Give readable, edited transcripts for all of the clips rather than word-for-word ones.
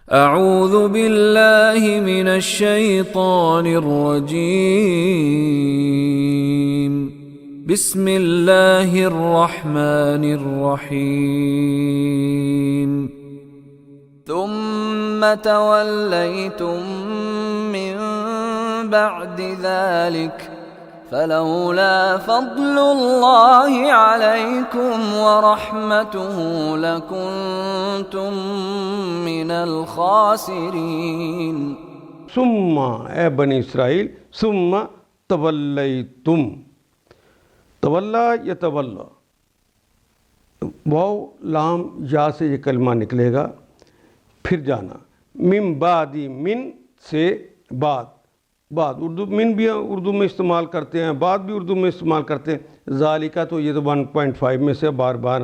اعوذ باللہ من الشیطان الرجیم بسم اللہ الرحمن الرحیم ثم تولیتم من بعد ذلك فلولا فضل اللہ علیکم ورحمتہ لکنتم من الخاسرین۔ ثم اے بنی اسرائیل ثم تولیتم، تولا یتولا، واو لام یا سے یہ کلمہ نکلے گا پھر جانا، من بعد، من سے بعد، اردو من بھی اردو میں استعمال کرتے ہیں، بعد بھی اردو میں استعمال کرتے ہیں، ذالکہ تو یہ تو 1.5 میں سے بار بار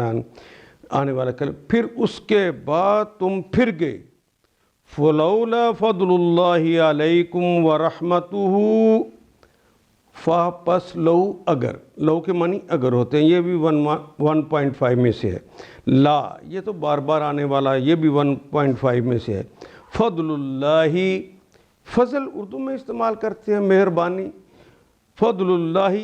آنے والا کلمہ، پھر اس کے بعد تم پھر گئے، فلولا فضل اللہ علیکم ورحمتہ، پس لو اگر، لو کے معنی اگر ہوتے ہیں، یہ بھی 1.5 میں سے ہے، لا یہ تو بار بار آنے والا ہے، یہ بھی 1.5 میں سے ہے، فضل اللہ، فضل اردو میں استعمال کرتے ہیں مہربانی، فضل اللہ،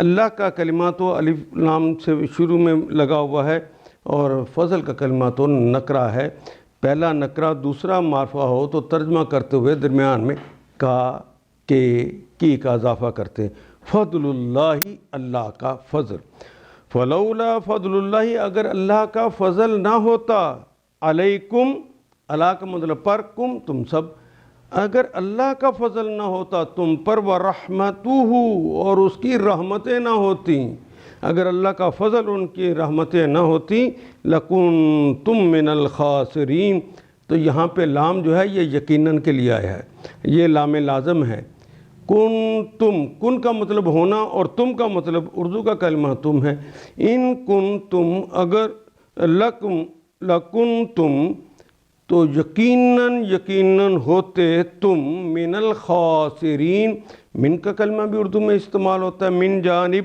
اللہ کا کلمہ تو الف لام سے شروع میں لگا ہوا ہے، اور فضل کا کلمہ تو نکرہ ہے، پہلا نکرہ دوسرا معرفہ ہو تو ترجمہ کرتے ہوئے درمیان میں کا، کے، کی کا اضافہ کرتے ہیں، فضل اللہ، اللہ کا فضل، فلولا فضل اللہ، اگر اللہ کا فضل نہ ہوتا، علیکم، اللہ کا مطلب پر، کم تم سب، اگر اللہ کا فضل نہ ہوتا تم پر، ورحمتہ، اور اس کی رحمتیں نہ ہوتی، اگر اللہ کا فضل ان کی رحمتیں نہ ہوتی، لکنتم من الخاسرین، تو یہاں پہ لام جو ہے یہ یقیناً کے لیے آیا ہے، یہ لام لازم ہے، کنتم، کن کا مطلب ہونا اور تم کا مطلب اردو کا کلمہ تم ہے، ان کنتم، اگر لکنتم، تو یقیناً ہوتے تم، من الخاسرین، من کا کلمہ بھی اردو میں استعمال ہوتا ہے، من جانب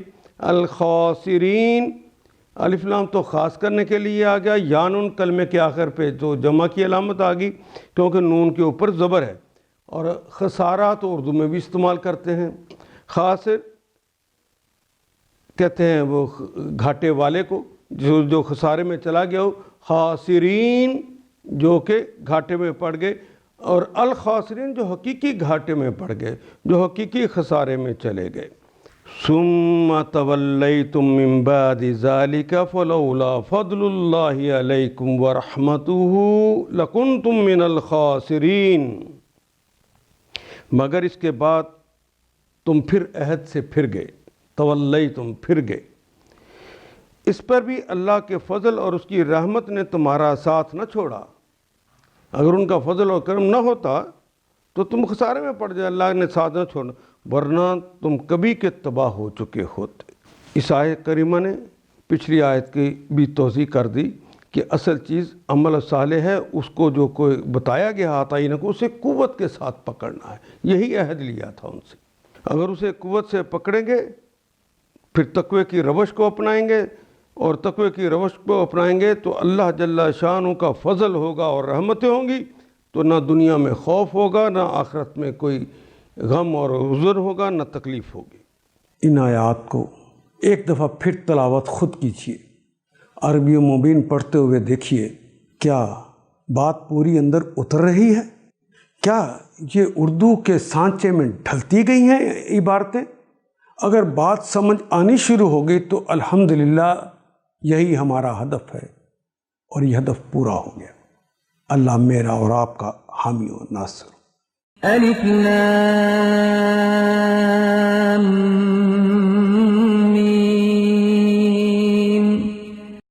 الخاسرین، الف لام تو خاص کرنے کے لیے آ گیا، یا نون کلمے کے آخر پہ تو جمع کی علامت آ گئی کیونکہ نون کے اوپر زبر ہے، اور خسارہ تو اردو میں بھی استعمال کرتے ہیں، خاسر کہتے ہیں وہ گھاٹے والے کو، جو خسارے میں چلا گیا ہو، خاسرین جو کہ گھاٹے میں پڑ گئے، اور الخاسرین جو حقیقی گھاٹے میں پڑ گئے، جو حقیقی خسارے میں چلے گئے۔ ثم تولیتم من بعد ذلك فلولا فضل اللہ علیکم ورحمتہ لکنتم من الخاسرین، مگر اس کے بعد تم پھر عہد سے پھر گئے، تولیتم پھر گئے، اس پر بھی اللہ کے فضل اور اس کی رحمت نے تمہارا ساتھ نہ چھوڑا، اگر ان کا فضل اور کرم نہ ہوتا تو تم خسارے میں پڑ جائے، اللہ نے ساتھ نہ چھوڑنا، ورنہ تم کبھی کے تباہ ہو چکے ہوتے۔ اس آیت کریمہ نے پچھلی آیت کی بھی توضیح کر دی کہ اصل چیز عمل صالح ہے، اس کو جو کوئی بتایا گیا عطائین کو اسے قوت کے ساتھ پکڑنا ہے، یہی عہد لیا تھا ان سے، اگر اسے قوت سے پکڑیں گے پھر تقوی کی روش کو اپنائیں گے، اور تقوی کی روش کو اپنائیں گے تو اللہ جل شانہ کا فضل ہوگا اور رحمتیں ہوں گی، تو نہ دنیا میں خوف ہوگا، نہ آخرت میں کوئی غم اور حزن ہوگا، نہ تکلیف ہوگی۔ ان آیات کو ایک دفعہ پھر تلاوت خود کیجیے، عربی مبین پڑھتے ہوئے دیکھیے، کیا بات پوری اندر اتر رہی ہے؟ کیا یہ اردو کے سانچے میں ڈھلتی گئی ہیں عبارتیں؟ اگر بات سمجھ آنی شروع ہو گئی تو الحمدللہ یہی ہمارا ہدف ہے، اور یہ ہدف پورا ہو گیا۔ اللہ میرا اور آپ کا حامی و ناصر۔ الف لام